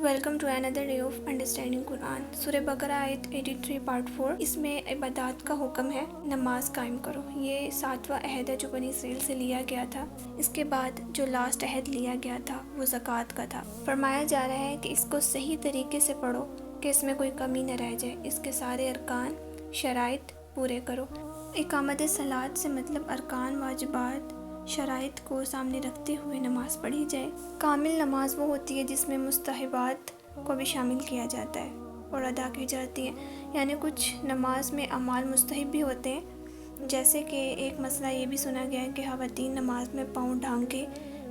Welcome to another day of understanding Quran. Surah Baqarah आयत 83 part 4। इसमें इबादत का हुक्म है, नमाज कायम करो। ये 7वां अहद है जो बनी इसराइल से लिया गया था। इसके बाद जो लास्ट अहद लिया गया था वो ज़कात का था। फरमाया जा रहा है कि इसको सही तरीके से पढ़ो कि इसमें कोई कमी न रह जाए। इसके सारे अरकान शराइत पूरे करो। इकामत सलात से मतलब अरकान वाजिबात शराइत को सामने रखते हुए नमाज पढ़ी जाए। कामिल नमाज वो होती है जिसमें मुस्तहबात को भी शामिल किया जाता है और अदा की जाती है। यानी कुछ नमाज में अमाल मुस्तहब भी होते हैं, जैसे कि एक मसला ये भी सुना गया है कि ख़वातीन नमाज में पाँव ढांके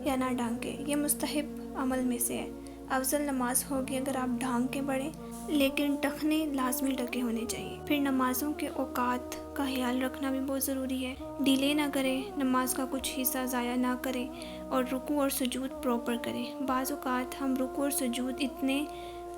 या ना ढांके, ये मुस्तहब अमल में से है। अफजल नमाज होगी अगर आप ढांक के पढ़ें, लेकिन टखने लाजमी ढके होने चाहिए। फिर नमाज़ों के औकात का ख्याल रखना भी बहुत ज़रूरी है। डिले ना करें, नमाज का कुछ हिस्सा ज़ाया ना करें और रुकू और सुजूद प्रॉपर करें। बाज़ औक़ात हम रुकू और सुजूद इतने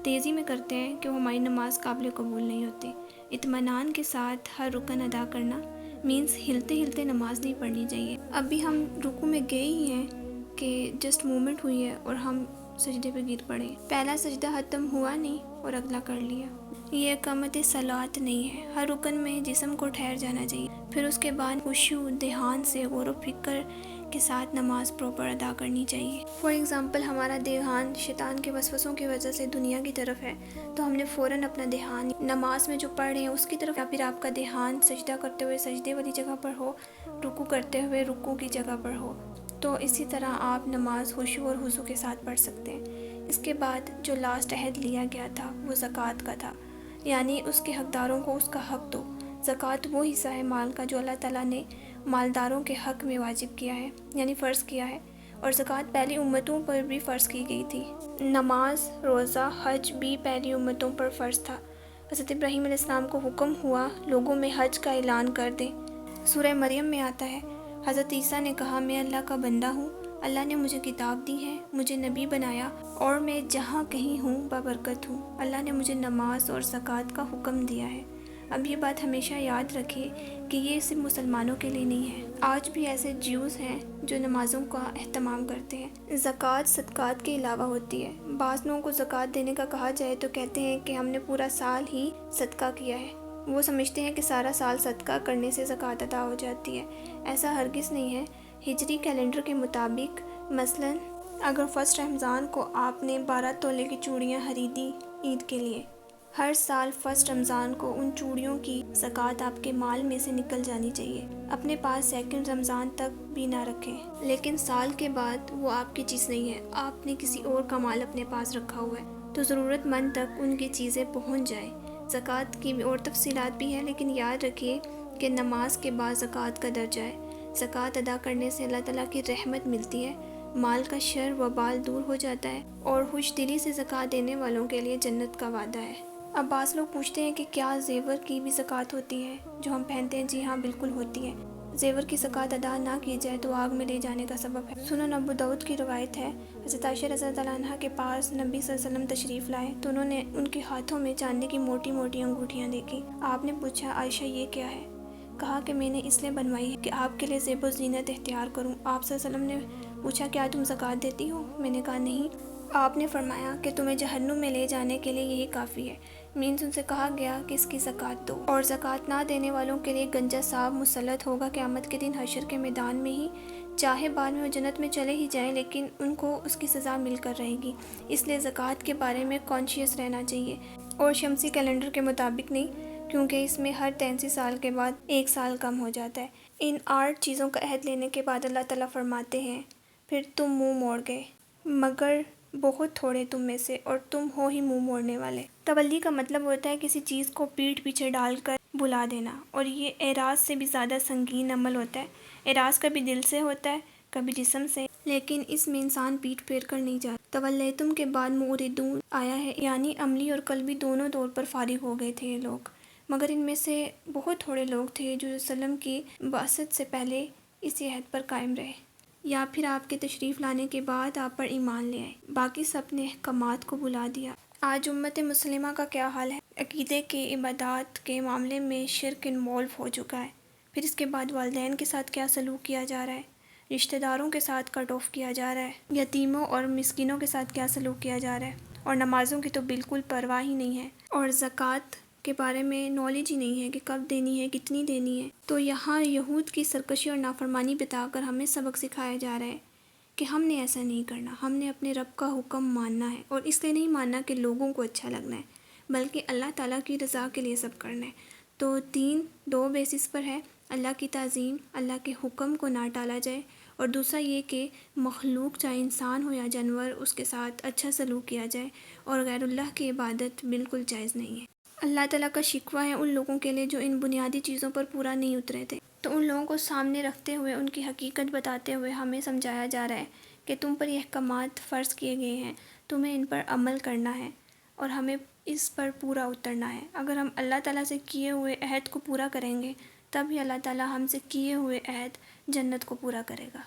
तेज़ी में करते हैं कि वो हमारी नमाज काबिल कबूल नहीं होती। इत्मीनान के साथ हर रुकन अदा करना मीन्स हिलते हिलते नमाज नहीं पढ़नी चाहिए। अभी हम रुकू में गए ही हैं कि जस्ट मूवमेंट हुई है और हम सजदे पे गिर पड़े। पहला सजदा ख़त्म हुआ नहीं और अगला कर लिया। ये इकामत सलात नहीं है। हर रुकन में जिस्म को ठहर जाना चाहिए। फिर उसके बाद खुशू देहान से गौर व फिक्र के साथ नमाज प्रॉपर अदा करनी चाहिए। फॉर एग्ज़ाम्पल हमारा देहान शैतान के वसवसों की वजह से दुनिया की तरफ है, तो हमने फ़ौरन अपना देहान नमाज में जो पढ़ रहे हैं उसकी तरफ, या फिर आपका देहान सजदा करते हुए सजदे वाली जगह पर हो, रुकू करते हुए रुकू की जगह पर हो, तो इसी तरह आप नमाज खुशू और हुजू के साथ पढ़ सकते हैं। इसके बाद जो लास्ट अहद लिया गया था वो ज़कात का था, यानी उसके हकदारों को उसका हक दो। ज़कात वो हिस्सा है माल का जो अल्लाह ताला ने मालदारों के हक में वाजिब किया है, यानी फ़र्ज़ किया है, और ज़कात पहली उम्मतों पर भी फ़र्ज़ की गई थी। नमाज, रोज़ा, हज भी पहली उम्मतों पर फ़र्ज़ था। हज़रत इब्राहीम अलैहिस्सलाम को हुक्म हुआ लोगों में हज का ऐलान कर दें। सूरह मरियम में आता है, हज़रत ईसा ने कहा मैं अल्लाह का बंदा हूँ, अल्लाह ने मुझे किताब दी है, मुझे नबी बनाया और मैं जहाँ कहीं हूँ बाबरकत हूँ। अल्लाह ने मुझे नमाज और ज़कात का हुक्म दिया है। अब ये बात हमेशा याद रखिए कि ये सिर्फ मुसलमानों के लिए नहीं है। आज भी ऐसे ज्यूज़ हैं जो नमाज़ों का एहतमाम करते हैं। ज़कात सदक़ात के अलावा होती है। बाज़ लोगों को ज़कात देने का कहा जाए तो कहते हैं कि हमने पूरा साल ही सदका किया है। वो समझते हैं कि सारा साल सदका करने से ज़कात अदा हो जाती है। ऐसा हरगिज़ नहीं है। हिजरी कैलेंडर के मुताबिक मसलन अगर फ़र्स्ट रमज़ान को आपने 12 तोले की चूड़ियाँ खरीदी ईद के लिए, हर साल फ़र्स्ट रमज़ान को उन चूड़ियों की ज़कात आपके माल में से निकल जानी चाहिए। अपने पास सेकंड रमज़ान तक भी ना रखें, लेकिन साल के बाद वो आपकी चीज़ नहीं है, आपने किसी और का माल अपने पास रखा हुआ है, तो ज़रूरतमंद तक उनकी चीज़ें पहुँच जाए। ज़कात की और तफसीलात भी है, लेकिन याद रखिए कि नमाज के बाद ज़कात का दर्जा है। ज़कात अदा करने से अल्लाह ताला की रहमत मिलती है, माल का शर व बाल दूर हो जाता है और खुश दिली से ज़कात देने वालों के लिए जन्नत का वादा है। अब बाज़ लोग पूछते हैं कि क्या ज़ेवर की भी ज़कात होती है जो हम पहनते हैं? जी हाँ, बिल्कुल होती है। ज़ेवर की ज़कात अदा ना की जाए तो आग में ले जाने का सबब है। सुनन अबू दाऊद की रवायत है, हज़रत आयशा रज़ियल्लाहु अन्हा के पास नबी सल्लल्लाहु अलैहि वसल्लम तशरीफ़ लाए तो उन्होंने उनके हाथों में चांदी की मोटी मोटी अंगूठियाँ देखी। आपने पूछा आयशा ये क्या है? कहा कि मैंने इसलिए बनवाई है कि आपके लिए ज़ेब ज़ीनत इख्तियार करूँ। आप सल्लल्लाहु अलैहि वसल्लम ने पूछा क्या तुम ज़कात देती हो? मैंने कहा नहीं। आपने फरमाया कि तुम्हें जहन्नुम में ले जाने के लिए यही काफ़ी है। मीन्स उनसे कहा गया कि इसकी ज़कात दो, और ज़कात ना देने वालों के लिए गंजा साहब मुसल्लत होगा क़यामत के दिन हशर के मैदान में ही। चाहे बाद में वो जन्नत में चले ही जाएं, लेकिन उनको उसकी सज़ा मिलकर रहेगी। इसलिए ज़कात के बारे में कॉन्शियस रहना चाहिए, और शमसी कैलेंडर के मुताबिक नहीं, क्योंकि इसमें हर 83 साल के बाद 1 साल कम हो जाता है। इन 8 चीज़ों का अहद लेने के बाद अल्लाह ताला फरमाते हैं फिर तुम मुँह मोड़ गए, मगर बहुत थोड़े तुम में से, और तुम हो ही मुंह मोड़ने वाले। तवल्ली का मतलब होता है किसी चीज़ को पीठ पीछे डालकर बुला देना, और ये एराज़ से भी ज़्यादा संगीन अमल होता है। एराज़ कभी दिल से होता है, कभी जिस्म से, लेकिन इसमें इंसान पीठ फेर कर नहीं जाता। तवल्लैतुम के बाद मुरिदून आया है, यानी अमली और कल्बी दोनों तौर पर फारिग हो गए थे ये लोग, मगर इनमें से बहुत थोड़े लोग थे जो वसल्लम की बासत से पहले इसी अहद पर कायम रहे, या फिर आपके तशरीफ़ लाने के बाद आप पर ईमान ले आए। बाकी सब ने अहकामात को बुला दिया। आज उम्मत मुस्लिमा का क्या हाल है? अक़ीदे के इबादत के मामले में शिर्क इन्वॉल्व हो चुका है। फिर इसके बाद वालिदैन के साथ क्या सलूक किया जा रहा है, रिश्तेदारों के साथ कट ऑफ किया जा रहा है, यतीमों और मिस्किनों के साथ क्या सलूक किया जा रहा है, اور نمازوں کی تو بالکل پرواہ ہی نہیں ہے، اور زکوٰۃ کے بارے میں نالج ہی نہیں ہے کہ کب دینی ہے، کتنی دینی ہے۔ تو یہاں یہود کی سرکشی اور نافرمانی بتا کر ہمیں سبق سکھایا جا رہا ہے کہ ہم نے ایسا نہیں کرنا، ہم نے اپنے رب کا حکم ماننا ہے، اور اس لیے نہیں ماننا کہ لوگوں کو اچھا لگنا ہے، بلکہ اللہ تعالیٰ کی رضا کے لیے سب کرنا ہے۔ تو دین دو بیسس پر ہے: اللہ کی تعظیم، اللہ کے حکم کو نہ ٹالا جائے، اور دوسرا یہ کہ مخلوق چاہے انسان ہو یا جانور، اس کے ساتھ اچھا سلوک کیا جائے، اور غیر اللہ کی عبادت بالکل جائز نہیں ہے۔ اللہ تعالیٰ کا شکوہ ہے ان لوگوں کے لیے جو ان بنیادی چیزوں پر پورا نہیں اترے تھے۔ تو ان لوگوں کو سامنے رکھتے ہوئے، ان کی حقیقت بتاتے ہوئے ہمیں سمجھایا جا رہا ہے کہ تم پر یہ احکامات فرض کیے گئے ہیں، تمہیں ان پر عمل کرنا ہے، اور ہمیں اس پر پورا اترنا ہے۔ اگر ہم اللہ تعالیٰ سے کیے ہوئے عہد کو پورا کریں گے، تب ہی اللہ تعالیٰ ہم سے کیے ہوئے عہد جنت کو پورا کرے گا۔